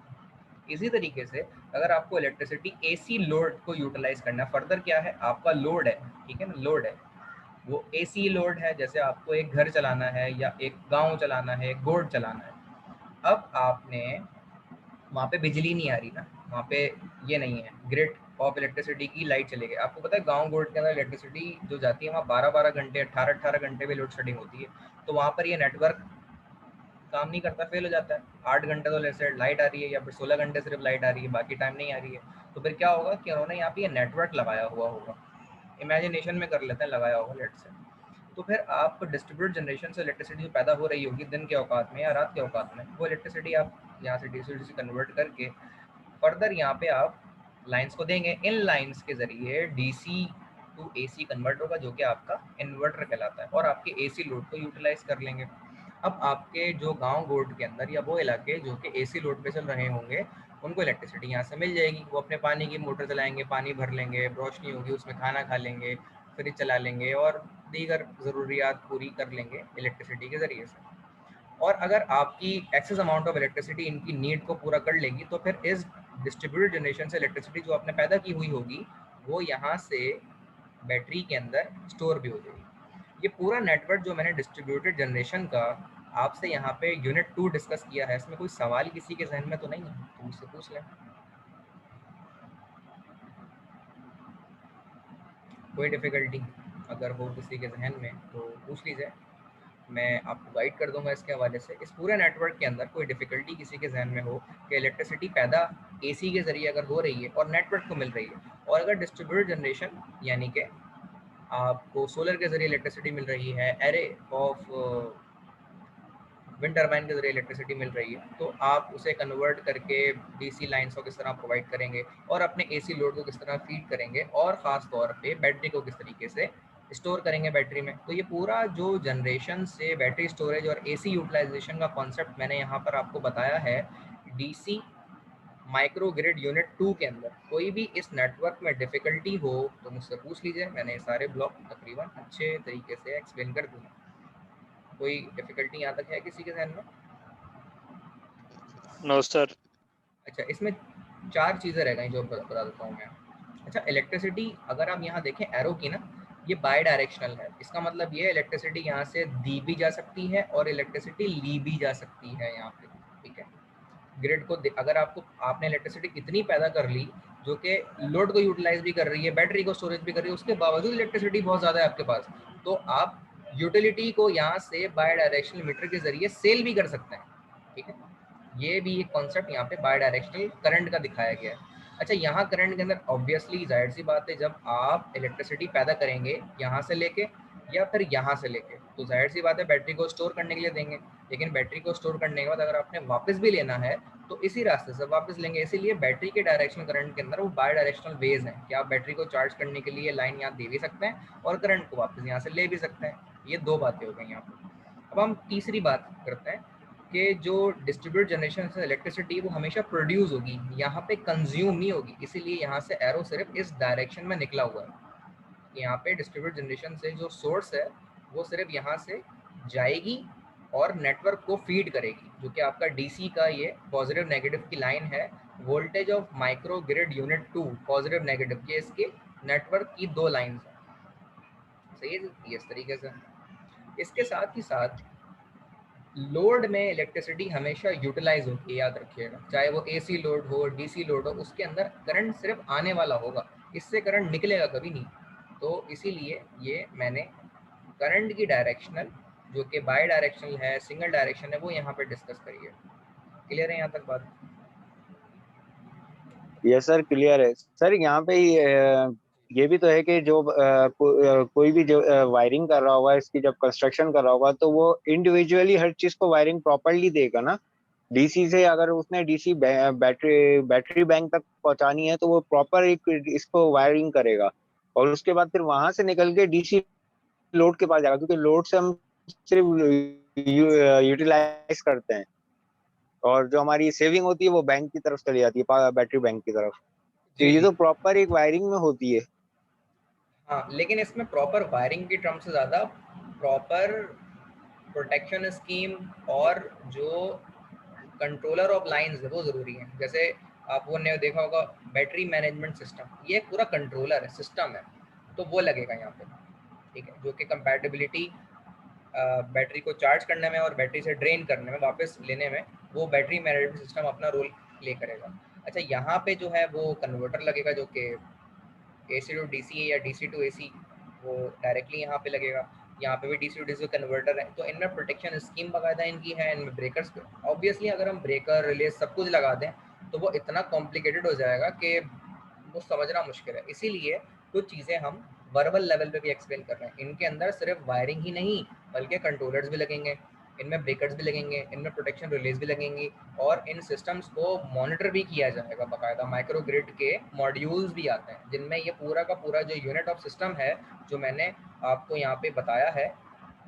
इसी तरीके से अगर आपको इलेक्ट्रिसिटी एसी लोड को यूटिलाइज करना है, फर्दर क्या है आपका लोड है, ठीक है ना, लोड है वो एसी लोड है, जैसे आपको एक घर चलाना है या एक गांव चलाना है, एक गोड चलाना है। अब आपने वहाँ पे बिजली नहीं आ रही ना, वहाँ पे ये नहीं है ग्रिड ऑफ इलेक्ट्रिसिटी की लाइट चले गए। आपको पता है गांव गोड के अंदर इलेक्ट्रिसिटी जो जाती है वहाँ 12-12 घंटे 18-18 घंटे भी लोड शेडिंग होती है, तो वहाँ पर ये नेटवर्क काम नहीं करता, फेल हो जाता है। 8 घंटे तो जैसे लाइट आ रही है या फिर 16 घंटे सिर्फ लाइट आ रही है, बाकी टाइम नहीं आ रही है। तो फिर क्या होगा कि उन्होंने यहाँ पे ये नेटवर्क लगाया हुआ होगा, इमेजिनेशन में कर लेते हैं लगाया होगा लेट से। तो फिर आप डिस्ट्रीब्यूटेड जनरेशन से इलेक्ट्रिसिटी जो पैदा हो रही होगी दिन के औकात में या रात के औकात में, वो इलेक्ट्रिसिटी आप यहाँ से डीसी डीसी कन्वर्ट करके फर्दर यहाँ पे आप लाइंस को देंगे। इन लाइंस के जरिए डीसी टू एसी कन्वर्ट होगा जो कि आपका इन्वर्टर कहलाता है, और आपके एसी लोड को यूटिलाइज कर लेंगे। अब आपके जो गांव गोड के अंदर या वो इलाके जो कि एसी लोड पे चल रहे होंगे उनको इलेक्ट्रिसिटी यहाँ से मिल जाएगी, वो अपने पानी की मोटर चलाएंगे, पानी भर लेंगे, रोशनी होगी उसमें, खाना खा लेंगे, फ्रिज चला लेंगे और दीगर ज़रूरियात पूरी कर लेंगे इलेक्ट्रिसिटी के ज़रिए से। और अगर आपकी एक्सेस अमाउंट ऑफ इलेक्ट्रिसिटी इनकी नीड को पूरा कर लेगी तो फिर इस डिस्ट्रीब्यूटेड जनरेशन से इलेक्ट्रिसिटी जो आपने पैदा की हुई होगी वो यहाँ से बैटरी के अंदर स्टोर भी हो जाएगी। ये पूरा नेटवर्क जो मैंने डिस्ट्रीब्यूटेड जनरेशन का आपसे यहाँ पे यूनिट 2 डिस्कस किया है, इसमें कोई सवाल किसी के जहन में तो नहीं है, तो मुझसे पूछ लें। कोई डिफ़िकल्टी अगर हो किसी के जहन में तो पूछ लीजिए, मैं आपको गाइड कर दूंगा इसके हवाले से। इस पूरे नेटवर्क के अंदर कोई डिफ़िकल्टी किसी के जहन में हो कि इलेक्ट्रिसिटी पैदा एसी के ज़रिए अगर हो रही है और नेटवर्क को मिल रही है, और अगर डिस्ट्रीब्यूटेड जनरेशन यानी कि आपको सोलर के ज़रिए इलेक्ट्रिसिटी मिल रही है, एरे ऑफ विंड टर्बाइन के जरिए इलेक्ट्रिसिटी मिल रही है, तो आप उसे कन्वर्ट करके डीसी लाइंस को किस तरह प्रोवाइड करेंगे और अपने एसी लोड को किस तरह फीड करेंगे, और ख़ास तौर पे बैटरी को किस तरीके से स्टोर करेंगे बैटरी में। तो ये पूरा जो जनरेशन से बैटरी स्टोरेज और एसी यूटिलाइजेशन का कॉन्सेप्ट मैंने यहाँ पर आपको बताया है डीसी माइक्रो ग्रिड यूनिट 2 के अंदर। कोई भी इस नेटवर्क में डिफ़िकल्टी हो तो मुझसे पूछ लीजिए, मैंने सारे ब्लॉक तकरीबन अच्छे तरीके से एक्सप्लेन कर दूँगा। कोई डिफ़िकल्टी यहाँ तक है किसी के जहन में? No sir. अच्छा, इसमें 4 चीज़ें रह गई जो बता देता हूँ मैं। अच्छा, इलेक्ट्रिसिटी अगर आप यहाँ देखें एरो की ना, ये बाई डायरेक्शनल है। इसका मतलब ये इलेक्ट्रिसिटी यहाँ से दी भी जा सकती है और इलेक्ट्रिसिटी ली भी जा सकती है यहाँ पे। ठीक है, ग्रिड को अगर आपने इलेक्ट्रिसिटी इतनी पैदा कर ली जो कि लोड को यूटिलाइज भी कर रही है, बैटरी को स्टोरेज भी कर रही है, उसके बावजूद इलेक्ट्रिसिटी बहुत ज़्यादा है आपके पास, तो आप यूटिलिटी को यहाँ से बाय डायरेक्शनल मीटर के जरिए सेल भी कर सकते हैं। ठीक है, ये भी एक कॉन्सेप्ट यहाँ पे बाय डायरेक्शनल करंट का दिखाया गया है। अच्छा, यहाँ करंट के अंदर ऑब्वियसली जाहिर सी बात है, जब आप इलेक्ट्रिसिटी पैदा करेंगे यहाँ से लेके या फिर यहाँ से लेके, तो जाहिर सी बात है बैटरी को स्टोर करने के लिए देंगे, लेकिन बैटरी को स्टोर करने के बाद अगर आपने वापस भी लेना है तो इसी रास्ते से वापस लेंगे। इसीलिए बैटरी के डायरेक्शनल करंट के अंदर वो बाय डायरेक्शनल वेज हैं कि आप बैटरी को चार्ज करने के लिए लाइन यहाँ दे भी सकते हैं और करंट को वापस यहाँ से ले भी सकते हैं। ये दो बातें हो गई यहाँ पर। अब हम तीसरी बात करते हैं कि जो डिस्ट्रीब्यूटेड जनरेशन से इलेक्ट्रिसिटी वो हमेशा प्रोड्यूस होगी, यहाँ पे कंज्यूम नहीं होगी। इसीलिए यहाँ से एरो सिर्फ इस डायरेक्शन में निकला हुआ है। यहाँ पे डिस्ट्रीब्यूटेड जनरेशन से जो सोर्स है वो सिर्फ यहाँ से जाएगी और नेटवर्क को फीड करेगी, जो कि आपका डीसी का ये पॉजिटिव नेगेटिव की लाइन है। Voltage of micro grid unit 2 positive negative, ये इसके नेटवर्क की दो लाइंस हैं। सही है, इस तरीके से। इसके साथ ही साथ लोड में इलेक्ट्रिसिटी हमेशा यूटिलाइज होती है, याद रखिएगा, चाहे वो एसी लोड हो डीसी लोड हो, उसके अंदर करंट सिर्फ आने वाला होगा, इससे करंट निकलेगा कभी नहीं। तो इसीलिए ये मैंने करंट की डायरेक्शनल, जो कि बाय डायरेक्शनल है, सिंगल डायरेक्शन है, वो यहाँ पे डिस्कस करिए। क्लियर है यहाँ तक बात? यस सर, क्लियर है सर। यहाँ पे ये भी तो है कि जो कोई भी जो वायरिंग कर रहा होगा, इसकी जब कंस्ट्रक्शन कर रहा होगा, तो वो इंडिविजुअली हर चीज को वायरिंग प्रॉपरली देगा ना। डीसी से अगर उसने डीसी बैटरी बैंक तक पहुंचानी है तो वो प्रॉपर एक इसको वायरिंग करेगा, और उसके बाद फिर वहां से निकल के डीसी लोड के पास जाएगा, क्योंकि लोड से हम सिर्फ यूटिलाइज करते हैं, और जो हमारी सेविंग होती है वो बैंक की तरफ चली जाती है, बैटरी बैंक की तरफ। तो जी ये जी। तो प्रॉपर एक वायरिंग में होती है। हाँ, लेकिन इसमें प्रॉपर वायरिंग की टर्म से ज़्यादा प्रॉपर प्रोटेक्शन स्कीम और जो कंट्रोलर ऑफ लाइंस है वो ज़रूरी है। जैसे आपको ने देखा होगा बैटरी मैनेजमेंट सिस्टम, ये एक पूरा कंट्रोलर है, सिस्टम है, तो वो लगेगा यहाँ पे। ठीक है, जो कि कंपैटिबिलिटी बैटरी को चार्ज करने में और बैटरी से ड्रेन करने में, वापस लेने में, वो बैटरी मैनेजमेंट सिस्टम अपना रोल प्ले करेगा। अच्छा, यहाँ पे जो है वो कन्वर्टर लगेगा, जो कि AC टू DC है या DC टू AC, वो डायरेक्टली यहाँ पे लगेगा। यहाँ पे भी DC टू DC कन्वर्टर है, तो इनमें प्रोटेक्शन स्कीम बाकायदा इनकी है, इनमें ब्रेकर्स। ऑब्वियसली अगर हम ब्रेकर रिले सब कुछ लगा दें तो वो इतना कॉम्प्लिकेटेड हो जाएगा कि वो समझना मुश्किल है। इसीलिए कुछ चीज़ें हम वर्बल लेवल पे भी एक्सप्लेन कर रहे हैं। इनके अंदर सिर्फ वायरिंग ही नहीं, बल्कि कंट्रोलर्स भी लगेंगे, इनमें ब्रेकर्स भी लगेंगे, इनमें प्रोटेक्शन रिलेज भी लगेंगी, और इन सिस्टम्स को मॉनिटर भी किया जाएगा बाकायदा। माइक्रो ग्रिड के मॉड्यूल्स भी आते हैं जिनमें ये पूरा का पूरा जो यूनिट ऑफ सिस्टम है, जो मैंने आपको यहाँ पे बताया है,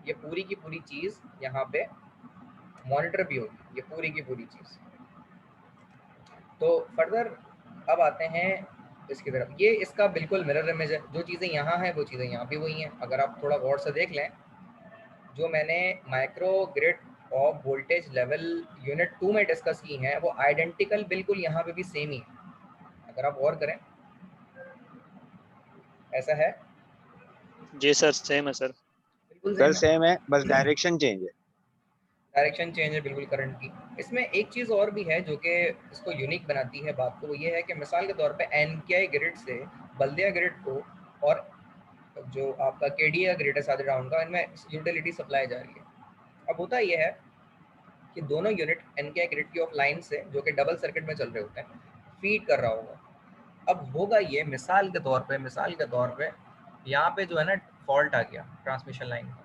ये पूरी की पूरी चीज़ यहाँ पे मॉनिटर भी होगी, ये पूरी की पूरी चीज़। तो फर्दर अब आते हैं इसकी तरफ। ये इसका बिल्कुल मिरर इमेज है, जो चीज़ें यहाँ हैं वो चीज़ें यहाँ भी वही हैं। अगर आप थोड़ा गौर से देख लें, जो मैंने micro grid of voltage level unit 2 में डिस्कस की हैं, वो आइडेंटिकल बिल्कुल यहाँ पे भी सेम ही है। अगर आप गौर करें, ऐसा है। जी सर, सेम है सर। बिल्कुल सर सेम है। सेम है, बस डायरेक्शन चेंज है। डायरेक्शन चेंज है बिल्कुल करंट की। इसमें एक चीज़ और भी है जो कि इसको यूनिक बनाती है बात को, वो ये है कि मिसाल के तौर पे एनकेआई ग्रिड से बल्दिया ग्रिड को, और जो आपका केडीए ग्रिड है सादे राउंड का, इनमें यूटिलिटी सप्लाई जा रही है। अब होता यह है कि दोनों यूनिट एनकेआई ग्रिड की ऑफलाइन से, जो कि डबल सर्किट में चल रहे होते हैं, फीड कर रहा होगा। अब होगा ये, मिसाल के तौर पे यहाँ पे जो है ना फॉल्ट आ गया ट्रांसमिशन लाइन का,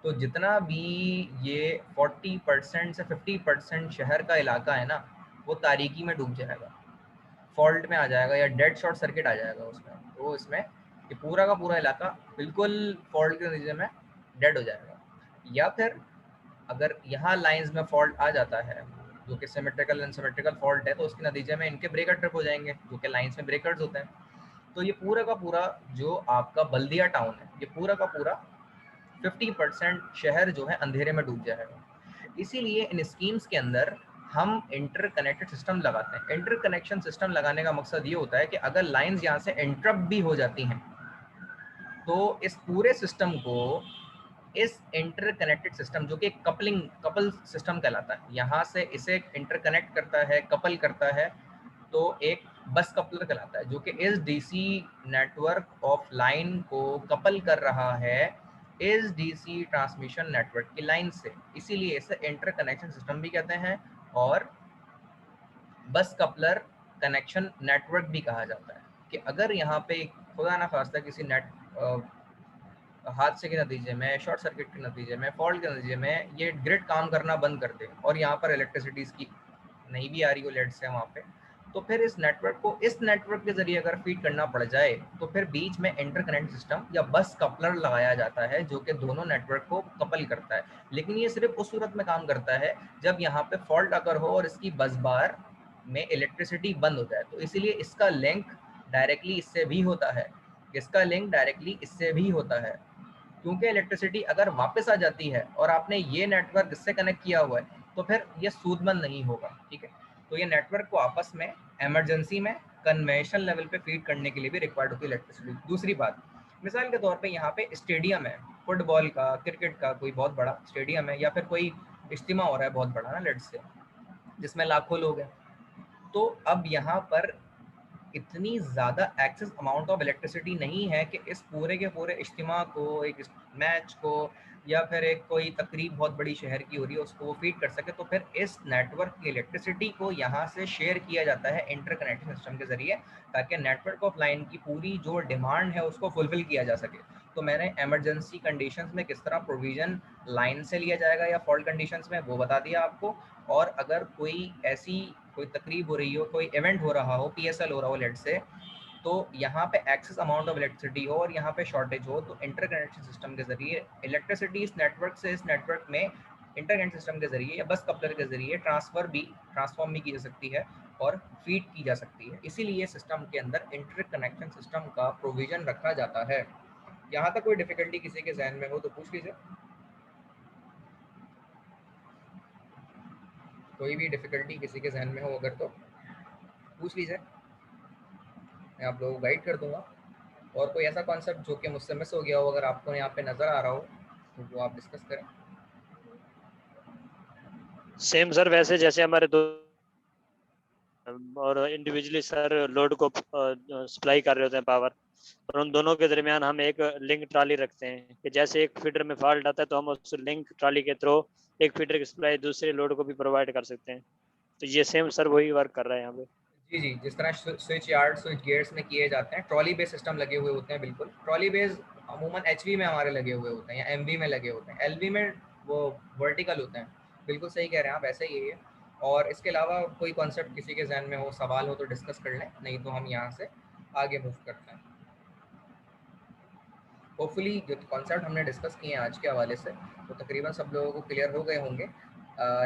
तो जितना भी ये 40% से 50% शहर का इलाका है ना, वो तारीकी में डूब जाएगा, फॉल्ट में आ जाएगा, या डेड शॉर्ट सर्किट आ जाएगा उसमें। तो इसमें ये पूरा का पूरा इलाका बिल्कुल फॉल्ट के नतीजे में डेड हो जाएगा। या फिर अगर यहाँ लाइंस में फॉल्ट आ जाता है, जो कि सिमेट्रिकल अनसिमेट्रिकल फॉल्ट है, तो उसके नतीजे में इनके ब्रेकर ट्रिप हो जाएंगे, जो कि लाइंस में ब्रेकर्स होते हैं। तो ये पूरा का पूरा जो आपका बल्दिया टाउन है, ये पूरा का पूरा 50% शहर जो है अंधेरे में डूब जाएगा। इसीलिए इन स्कीम्स के अंदर हम इंटरकनेक्टेड सिस्टम लगाते हैं। इंटरकनेक्शन सिस्टम लगाने का मकसद ये होता है कि अगर लाइंस यहाँ से इंटरप्ट भी हो जाती हैं, तो इस पूरे सिस्टम को, इस इंटरकनेक्टेड सिस्टम, जो कि कपल सिस्टम कहलाता है, यहाँ से इसे इंटरकनेक्ट करता है, कपल करता है, तो एक बस कपलर कहलाता है, जो कि इस डीसी नेटवर्क ऑफ लाइन को कपल कर रहा है इस डीसी ट्रांसमिशन नेटवर्क की लाइन से, इसीलिए इसे इंटरकनेक्शन सिस्टम भी कहते हैं और बस कपलर कनेक्शन नेटवर्क भी कहा जाता है। कि अगर यहाँ पे खुदा ना खास्ता किसी हादसे के नतीजे में, शॉर्ट सर्किट के नतीजे में, फॉल्ट के नतीजे में ये ग्रिड काम करना बंद कर दे और यहाँ पर इलेक्ट्रिसिटी की नहीं भी आ रही हो लेट से वहाँ पे, तो फिर इस नेटवर्क को इस नेटवर्क के जरिए अगर फीड करना पड़ जाए तो फिर बीच में इंटरकनेक्ट सिस्टम या बस कपलर लगाया जाता है जो कि दोनों नेटवर्क को कपल करता है। लेकिन ये सिर्फ उस सूरत में काम करता है जब यहाँ पे फॉल्ट अगर हो और इसकी बस बार में इलेक्ट्रिसिटी बंद हो जाए, तो इसीलिए इसका लिंक डायरेक्टली इससे भी होता है, इसका लिंक डायरेक्टली इससे भी होता है। क्योंकि इलेक्ट्रिसिटी अगर वापस आ जाती है और आपने ये नेटवर्क इससे कनेक्ट किया हुआ है तो फिर ये सूदमंद नहीं होगा, ठीक है। तो ये नेटवर्क को आपस में इमरजेंसी में कन्वेंशनल लेवल पे फीड करने के लिए भी रिक्वायर्ड होती है इलेक्ट्रिसिटी। दूसरी बात, मिसाल के तौर पे यहाँ पे स्टेडियम है, फुटबॉल का, क्रिकेट का कोई बहुत बड़ा स्टेडियम है, या फिर कोई इज्तिमा हो रहा है बहुत बड़ा ना लेट से, जिसमें लाखों लोग हैं। तो अब यहाँ पर इतनी ज़्यादा एक्सेस अमाउंट ऑफ इलेक्ट्रिसिटी नहीं है कि इस पूरे के पूरे इज्तिमा को, एक मैच को, या फिर एक कोई तकरीब बहुत बड़ी शहर की हो रही है उसको वो फीड कर सके। तो फिर इस नेटवर्क की इलेक्ट्रिसिटी को यहाँ से शेयर किया जाता है इंटरकनेक्शन सिस्टम के ज़रिए, ताकि नेटवर्क ऑफ लाइन की पूरी जो डिमांड है उसको फुलफिल किया जा सके। तो मैंने एमरजेंसी कंडीशंस में किस तरह प्रोविज़न लाइन से लिया जाएगा या फॉल्ट कंडीशंस में वो बता दिया आपको। और अगर कोई ऐसी कोई तकरीब हो रही हो, कोई इवेंट हो रहा हो, पीएसएल हो रहा हो लेट से, तो यहाँ पे एक्सेस अमाउंट ऑफ इलेक्ट्रिसिटी हो और यहाँ पे शॉर्टेज हो, तो इंटरकनेक्शन सिस्टम के जरिए इलेक्ट्रिसिटी इस नेटवर्क से इस नेटवर्क में इंटरकनेक्शन सिस्टम के जरिए या बस कपलर के जरिए ट्रांसफॉर्म भी की जा सकती है और फीड की जा सकती है। इसीलिए सिस्टम के अंदर इंटरकनेक्शन सिस्टम का प्रोविजन रखा जाता है। यहाँ तक कोई डिफिकल्टी किसी के जहन में हो तो पूछ लीजिए। कोई भी डिफिकल्टी किसी के जहन में हो अगर तो पूछ लीजिए, मैं आप लोगों को गाइड कर दूंगा। और कोई ऐसा कॉन्सेप्ट जो कि मुझसे मिस हो गया हो, अगर आपको यहाँ पे नज़र आ रहा हो तो वो आप डिस्कस करें। सेम सर, वैसे जैसे हमारे दो और इंडिविजुअली सर लोड को सप्लाई कर रहे होते हैं पावर, और उन दोनों के दरमियान हम एक लिंक ट्राली रखते हैं कि जैसे एक फीडर में फॉल्ट आता है तो हम उस लिंक ट्राली के थ्रू एक फीडर की सप्लाई दूसरे लोड को भी प्रोवाइड कर सकते हैं। तो ये सेम सर वही वर्क कर रहा है यहाँ पे। जी जी, जिस तरह स्विच यार्ड, स्विच गेयर्स में किए जाते हैं, ट्रॉली बेस सिस्टम लगे हुए होते हैं। बिल्कुल ट्रॉली बेस अमूमन एचवी में हमारे लगे हुए होते हैं या एमवी में लगे होते हैं, एलवी में वो वर्टिकल होते हैं। बिल्कुल सही कह रहे हैं आप, ऐसा ही है। और इसके अलावा कोई कॉन्सेप्ट किसी के जहन में हो, सवाल हो तो डिस्कस कर लें, नहीं तो हम यहाँ से आगे मूव करते हैं। होपफुली जो कॉन्सेप्ट हमने डिस्कस किए हैं आज के हवाले से वो तकरीबन सब लोगों को क्लियर हो गए होंगे।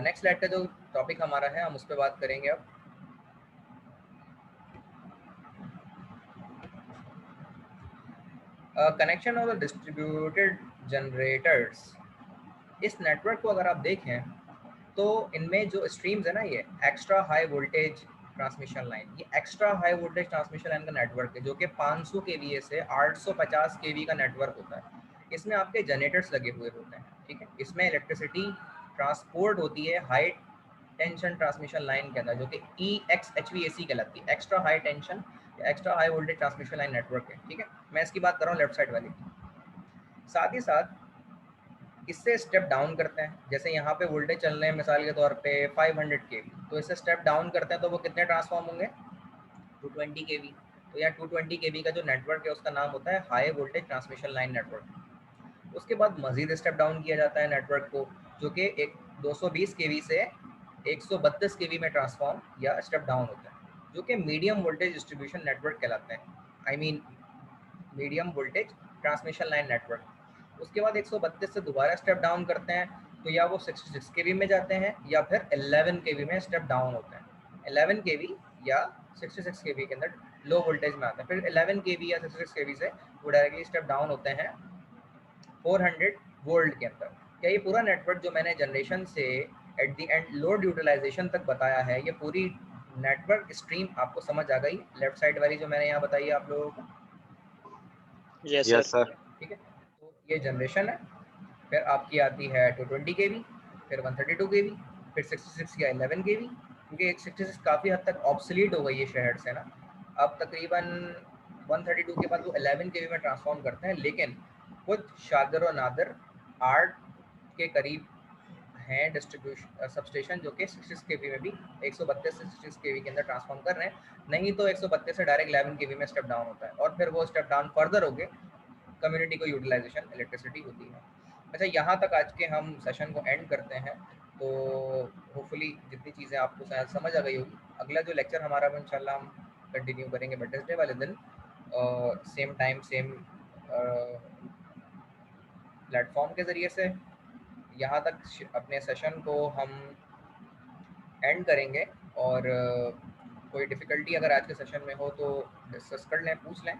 नेक्स्ट स्लाइड का जो टॉपिक हमारा है हम उस पर बात करेंगे अब। Connection of the distributed generators. इस नेटवर्क को अगर आप देखें तो इनमें जो स्ट्रीम्स है ना, ये extra high voltage transmission line, ये extra high voltage transmission line का नेटवर्क है जो कि 500 केवीए से 850 केवी का नेटवर्क होता है। इसमें आपके जनरेटर्स लगे हुए होते हैं, ठीक है। इसमें इलेक्ट्रिसिटी ट्रांसपोर्ट होती है हाई टेंशन ट्रांसमिशन लाइन के अंदर, जो कि EXHVAC कहलाती है, एक्स्ट्रा हाई टेंशन या extra high voltage transmission line network है, ठीक है। मैं इसकी बात कर रहा हूँ लेफ्ट साइड वाली। साथ ही साथ इससे स्टेप डाउन करते हैं, जैसे यहाँ पे वोल्टेज चल रहे हैं मिसाल के तौर पे 500 केवी, तो इससे स्टेप डाउन करते हैं तो वो कितने ट्रांसफॉर्म होंगे, 220 केवी। तो यहाँ 220 केवी का जो नेटवर्क है उसका नाम होता है high voltage transmission line network. उसके बाद मजीद स्टेप डाउन किया जाता है नेटवर्क को, जो कि एक 220 केवी से 132 केवी में ट्रांसफॉर्म या स्टेप डाउन होता है, जो कि मीडियम वोल्टेज डिस्ट्रीब्यूशन नेटवर्क कहलाते हैं, I mean medium voltage transmission line network. उसके बाद 132 से दोबारा स्टेप डाउन करते हैं, तो या वो 66 केवी में जाते हैं या फिर 11 केवी में स्टेप डाउन होते हैं। 11 केवी या 66 केवी के अंदर लो वोल्टेज में आते हैं, फिर 11 केवी या 66 केवी से वो डायरेक्टली स्टेप डाउन होते हैं 400 वोल्ट के अंदर। क्या ये पूरा नेटवर्क जो मैंने जनरेशन से at the end load utilization तक बताया है, ये पूरी नेटवर्क स्ट्रीम आपको समझ आ गई? लेफ्ट साइड वाली जो मैंने यहाँ बताई है आप लोगों को। Yes sir. ठीक है, तो ये जनरेशन है, फिर आपकी आती है 220 केवी, फिर 132 केवी, फिर 66 या 11 केवी, क्योंकि 66 काफ़ी हद तक ऑब्सलीट हो गई है शहर से ना, अब तकरीबन 132 के बाद वो 11 kV में ट्रांसफॉर्म करते हैं, लेकिन खुद शादर और नादर 8 के करीब हैं डिस्ट्रीब्यूशन सबस्टेशन जो कि 66 kV में भी 132 से 66 kV के अंदर ट्रांसफॉर्म कर रहे हैं। नहीं तो 132 से डायरेक्ट 11 kV में स्टेप डाउन होता है और फिर वो स्टेप डाउन फर्दर होके कम्युनिटी को यूटिलाइजेशन इलेक्ट्रिसिटी होती है। अच्छा, यहाँ तक आज के हम सेशन को एंड करते हैं। तो होपफुली जितनी चीज़ें आपको शायद समझ आ गई होगी। अगला जो लेक्चर हमारा वो इंशाल्लाह हम कंटिन्यू करेंगे वेडनेसडे वाले दिन, सेम टाइम सेम प्लेटफॉर्म के ज़रिए से। यहाँ तक अपने सेशन को हम एंड करेंगे और कोई डिफ़िकल्टी अगर आज के सेशन में हो तो डिस्कस कर लें, पूछ लें।